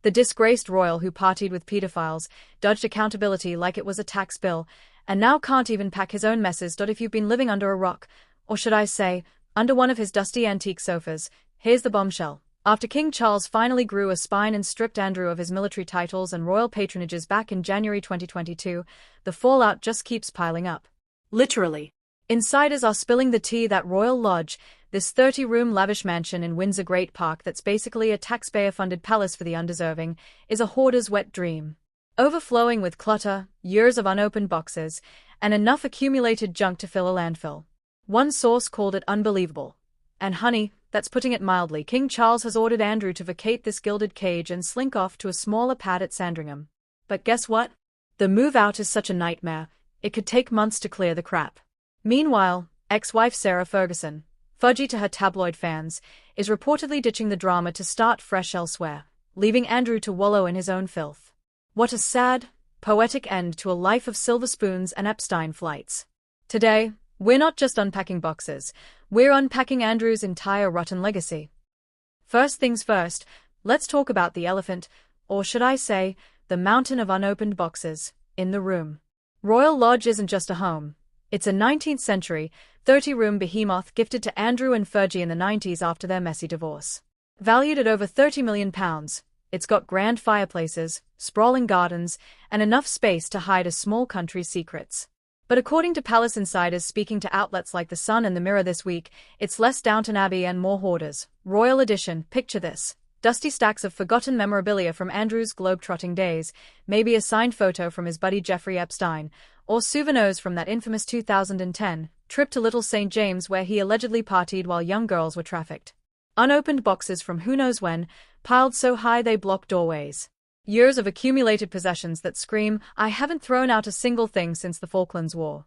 The disgraced royal who partied with pedophiles, dodged accountability like it was a tax bill, and now can't even pack his own messes. If you've been living under a rock, or should I say, under one of his dusty antique sofas, here's the bombshell. After King Charles finally grew a spine and stripped Andrew of his military titles and royal patronages back in January 2022, the fallout just keeps piling up. Literally. Insiders are spilling the tea that Royal Lodge, this 30-room lavish mansion in Windsor Great Park that's basically a taxpayer-funded palace for the undeserving, is a hoarder's wet dream. Overflowing with clutter, years of unopened boxes, and enough accumulated junk to fill a landfill. One source called it unbelievable. And honey, that's putting it mildly. King Charles has ordered Andrew to vacate this gilded cage and slink off to a smaller pad at Sandringham. But guess what? The move out is such a nightmare, it could take months to clear the crap. Meanwhile, ex-wife Sarah Ferguson, Fergie to her tabloid fans, is reportedly ditching the drama to start fresh elsewhere, leaving Andrew to wallow in his own filth. What a sad, poetic end to a life of silver spoons and Epstein flights. Today, we're not just unpacking boxes, we're unpacking Andrew's entire rotten legacy. First things first, let's talk about the elephant, or should I say, the mountain of unopened boxes, in the room. Royal Lodge isn't just a home. It's a 19th century, 30-room behemoth gifted to Andrew and Fergie in the 90s after their messy divorce. Valued at over £30 million, it's got grand fireplaces, sprawling gardens, and enough space to hide a small country's secrets. But according to palace insiders speaking to outlets like The Sun and The Mirror this week, it's less Downton Abbey and more hoarders. Royal edition, picture this. Dusty stacks of forgotten memorabilia from Andrew's globe-trotting days, maybe a signed photo from his buddy Jeffrey Epstein, or souvenirs from that infamous 2010 trip to Little St. James where he allegedly partied while young girls were trafficked. Unopened boxes from who knows when, piled so high they block doorways. Years of accumulated possessions that scream, I haven't thrown out a single thing since the Falklands War.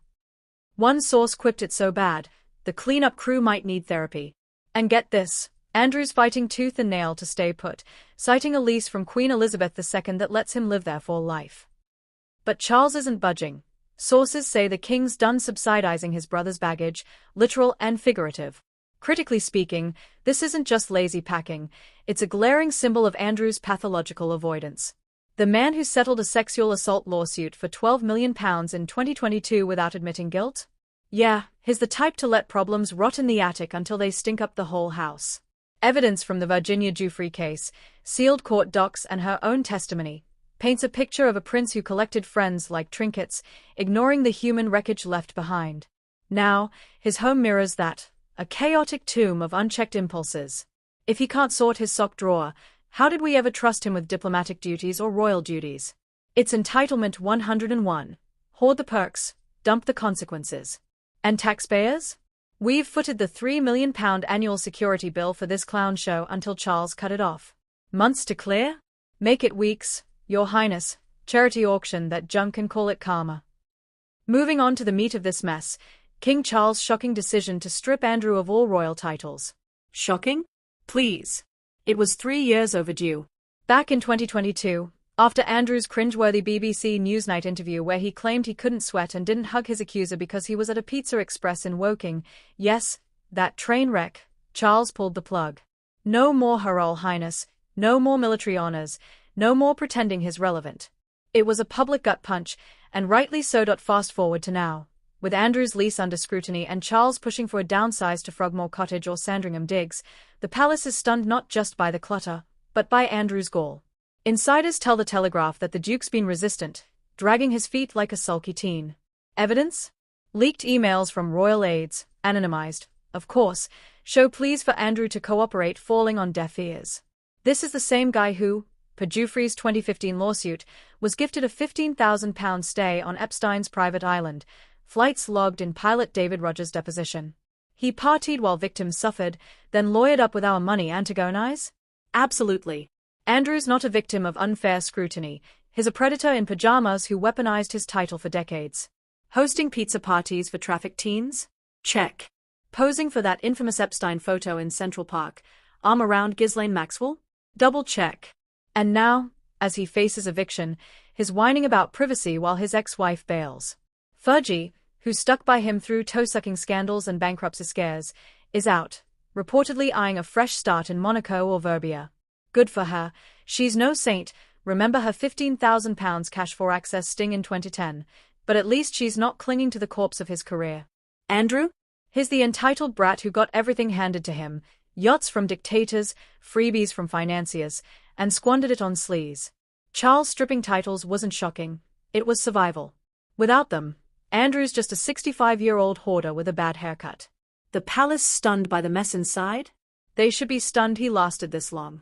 One source quipped it so bad, the cleanup crew might need therapy. And get this, Andrew's fighting tooth and nail to stay put, citing a lease from Queen Elizabeth II that lets him live there for life. But Charles isn't budging. Sources say the king's done subsidizing his brother's baggage, literal and figurative. Critically speaking, this isn't just lazy packing, it's a glaring symbol of Andrew's pathological avoidance. The man who settled a sexual assault lawsuit for £12 million in 2022 without admitting guilt? Yeah, he's the type to let problems rot in the attic until they stink up the whole house. Evidence from the Virginia Giuffre case, sealed court docs and her own testimony, paints a picture of a prince who collected friends like trinkets, ignoring the human wreckage left behind. Now, his home mirrors that. A chaotic tomb of unchecked impulses. If he can't sort his sock drawer, how did we ever trust him with diplomatic duties or royal duties? It's entitlement 101. Hoard the perks, dump the consequences. And taxpayers? We've footed the £3 million annual security bill for this clown show until Charles cut it off. Months to clear? Make it weeks, Your Highness. Charity auction that junk and call it karma. Moving on to the meat of this mess, King Charles' shocking decision to strip Andrew of all royal titles. Shocking? Please. It was 3 years overdue. Back in 2022, after Andrew's cringeworthy BBC Newsnight interview where he claimed he couldn't sweat and didn't hug his accuser because he was at a Pizza Express in Woking, yes, that train wreck, Charles pulled the plug. No more Her Royal Highness, no more military honors, no more pretending he's relevant. It was a public gut punch, and rightly so. Fast forward to now. With Andrew's lease under scrutiny and Charles pushing for a downsize to Frogmore Cottage or Sandringham Digs, the palace is stunned not just by the clutter, but by Andrew's gall. Insiders tell the Telegraph that the Duke's been resistant, dragging his feet like a sulky teen. Evidence? Leaked emails from royal aides, anonymized, of course, show pleas for Andrew to cooperate falling on deaf ears. This is the same guy who, per Giuffre's 2015 lawsuit, was gifted a £15,000 stay on Epstein's private island, flights logged in pilot David Rogers' deposition. He partied while victims suffered, then lawyered up with our money. Antagonize? Absolutely. Andrew's not a victim of unfair scrutiny, he's a predator in pajamas who weaponized his title for decades. Hosting pizza parties for trafficked teens? Check. Posing for that infamous Epstein photo in Central Park, arm around Ghislaine Maxwell? Double check. And now, as he faces eviction, he's whining about privacy while his ex-wife bails. Fergie, who stuck by him through toe-sucking scandals and bankruptcy scares, is out, reportedly eyeing a fresh start in Monaco or Verbier. Good for her. She's no saint. Remember her £15,000 cash for access sting in 2010. But at least she's not clinging to the corpse of his career. Andrew? He's the entitled brat who got everything handed to him. Yachts from dictators, freebies from financiers, and squandered it on sleaze. Charles' stripping titles wasn't shocking. It was survival. Without them, Andrew's just a 65-year-old hoarder with a bad haircut. The palace stunned by the mess inside? They should be stunned he lasted this long.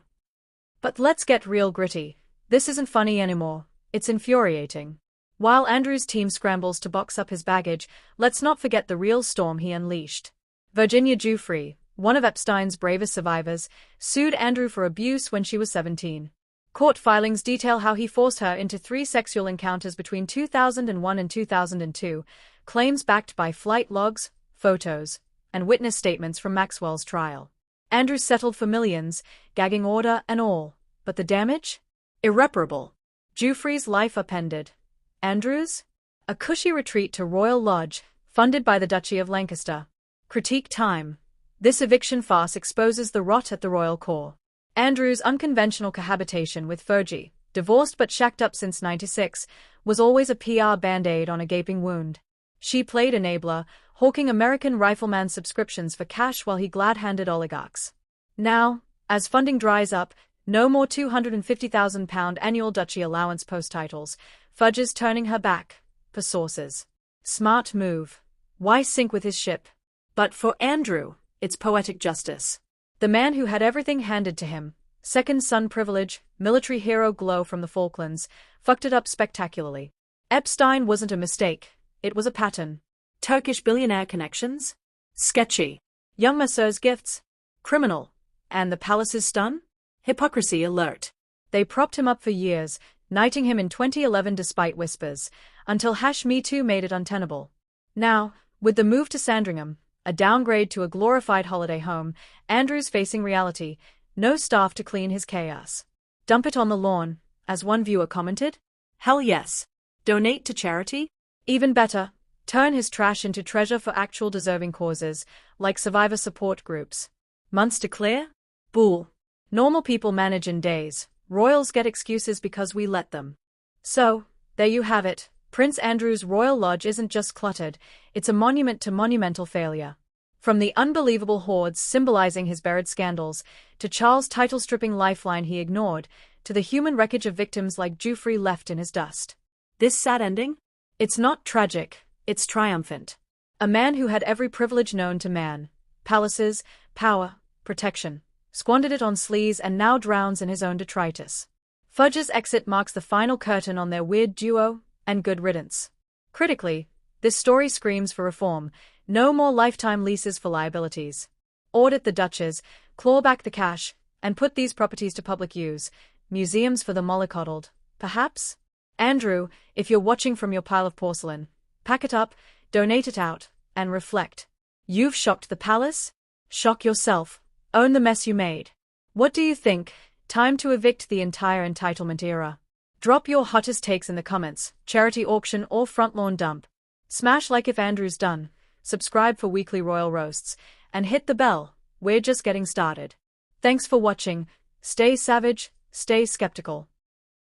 But let's get real gritty. This isn't funny anymore. It's infuriating. While Andrew's team scrambles to box up his baggage, let's not forget the real storm he unleashed. Virginia Giuffre, one of Epstein's bravest survivors, sued Andrew for abuse when she was 17. Court filings detail how he forced her into 3 sexual encounters between 2001 and 2002, claims backed by flight logs, photos, and witness statements from Maxwell's trial. Andrew settled for millions, gagging order and all, but the damage? Irreparable. Giuffre's life upended. Andrew's? A cushy retreat to Royal Lodge, funded by the Duchy of Lancaster. Critique time. This eviction farce exposes the rot at the royal core. Andrew's unconventional cohabitation with Fergie, divorced but shacked up since '96, was always a PR band-aid on a gaping wound. She played enabler, hawking American Rifleman subscriptions for cash while he glad-handed oligarchs. Now, as funding dries up, no more £250,000 annual duchy allowance post-titles, Fudge's turning her back, per sources. Smart move. Why sink with his ship? But for Andrew, it's poetic justice. The man who had everything handed to him, second son privilege, military hero glow from the Falklands, fucked it up spectacularly. Epstein wasn't a mistake, it was a pattern. Turkish billionaire connections? Sketchy. Young masseurs gifts? Criminal. And the palace's stun? Hypocrisy alert. They propped him up for years, knighting him in 2011 despite whispers, until #MeToo made it untenable. Now, with the move to Sandringham, a downgrade to a glorified holiday home, Andrew's facing reality, no staff to clean his chaos. Dump it on the lawn, as one viewer commented? Hell yes. Donate to charity? Even better, turn his trash into treasure for actual deserving causes, like survivor support groups. Months to clear? Bull. Normal people manage in days, royals get excuses because we let them. So, there you have it. Prince Andrew's Royal Lodge isn't just cluttered, it's a monument to monumental failure. From the unbelievable hoards symbolizing his buried scandals, to Charles' title-stripping lifeline he ignored, to the human wreckage of victims like Giuffre left in his dust. This sad ending? It's not tragic, it's triumphant. A man who had every privilege known to man, palaces, power, protection, squandered it on sleaze and now drowns in his own detritus. Fudge's exit marks the final curtain on their weird duo, and good riddance. Critically, this story screams for reform. No more lifetime leases for liabilities. Audit the duchess, claw back the cash, and put these properties to public use. Museums for the mollycoddled, perhaps? Andrew, if you're watching from your pile of porcelain, pack it up, donate it out, and reflect. You've shocked the palace? Shock yourself. Own the mess you made. What do you think? Time to evict the entire entitlement era. Drop your hottest takes in the comments, charity auction or front lawn dump. Smash like if Andrew's done, subscribe for weekly royal roasts, and hit the bell, we're just getting started. Thanks for watching, stay savage, stay skeptical.